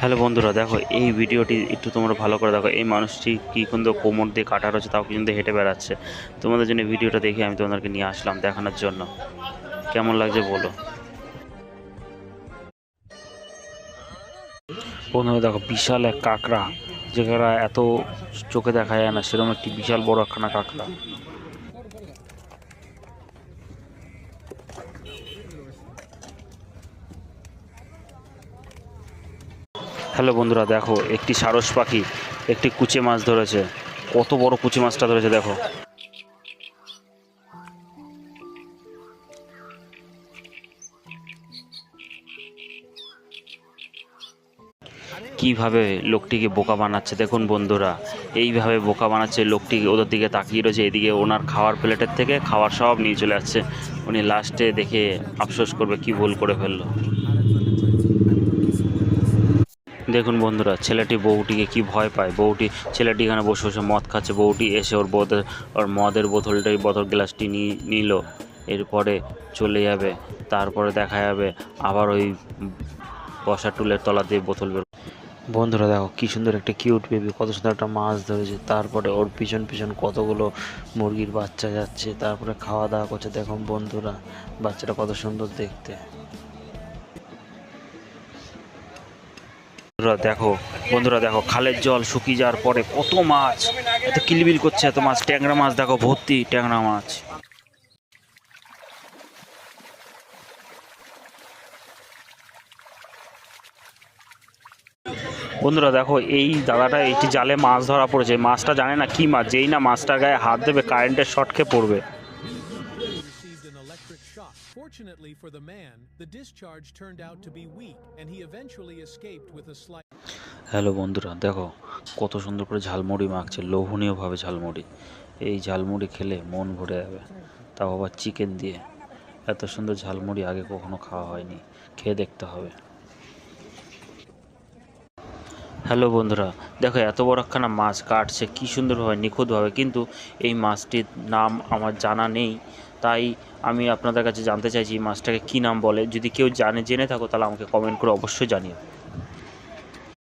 Hello বন্ধুরা, দেখো এই ভিডিওটি একটু তোমরা ভালো করে দেখো। এই মানুষটি কি কিন্তু কোমর দিয়ে কাটা রয়েছে, তাও কিন্তু হেঁটে বেড়াচ্ছে। তোমাদের জন্য ভিডিওটা দেখে আমি তোমাদেরকে নিয়ে আসলাম দেখানোর জন্য। কেমন লাগছে বলো বন্ধুরা। দেখো বিশাল এক কাঁকড়া, যে কাঁকড়া এত চোখে দেখা যায় না, সেরকম একটি বিশাল বড় একখানা কাঁকড়া। হ্যালো বন্ধুরা, দেখো একটি সারস পাখি একটি কুচে মাছ ধরেছে। কত বড় কুচে মাছটা ধরেছে দেখো। কিভাবে লোকটিকে বোকা বানাচ্ছে দেখুন বন্ধুরা। এইভাবে বোকা বানাচ্ছে লোকটি, ওদের দিকে তাকিয়ে রয়েছে, এদিকে ওনার খাওয়ার প্লেটের থেকে খাবার সব নিয়ে চলে যাচ্ছে। উনি লাস্টে দেখে আফসোস করবে কি ভুল করে ফেললো। দেখুন বন্ধুরা, ছেলেটি বউটিকে কি ভয় পায়। ছেলেটি এখানে বসে বসে মদ খাচ্ছে, বউটি এসে ওর মদের বোতল গ্লাসটি নিল। এরপরে চলে যাবে, তারপরে দেখা যাবে আবার ওই বসা টুলের তলা দিয়ে বোতল বের। বন্ধুরা দেখো কি সুন্দর একটা কিউট বেবি, কত সুন্দর একটা মাছ ধরেছে। তারপরে ওর পিছন পিছন কতগুলো মুরগির বাচ্চা যাচ্ছে, তারপরে খাওয়া দাওয়া করছে। দেখুন বন্ধুরা, বাচ্চাটা কত সুন্দর দেখতে। বন্ধুরা দেখো খালের জল শুকিয়ে যাওয়ার পরে কত মাছ, এত কিলবিল করছে, এত মাছ। ট্যাংরা মাছ দেখো, ভর্তি ট্যাংরা মাছ। বন্ধুরা দেখো, এই দাদাটা এইটি জালে মাছ ধরা পড়েছে। মাছটা জানে না কি মাছ, যেই না মাছটার গায়ে হাত দেবে কারেন্টের শর্ট খেয়ে পড়বে। Fortunately for the man, the discharge turned out to be weak and he eventually escaped with a slight. Hello বন্ধুরা, দেখো কত সুন্দর করে ঝালমুড়ি মাখছে, লোভনীয়ভাবে ঝালমুড়ি। এই ঝালমুড়ি খেলে মন ভরে যাবে, তাও আবার চিকেন দিয়ে। এত সুন্দর ঝালমুড়ি আগে কখনো খাওয়া হয়নি, খেয়ে দেখতে হবে। হ্যালো বন্ধুরা, দেখো এত বড় একখানা মাছ কাটছে কি সুন্দরভাবে, নিখুঁতভাবে। কিন্তু এই মাছটির নাম আমার জানা নেই, তাই আমি আপনাদের কাছে জানতে চাইছি এই মাছটাকে কী নাম বলে। যদি কেউ জেনে থাকো তাহলে আমাকে কমেন্ট করে অবশ্যই জানিও।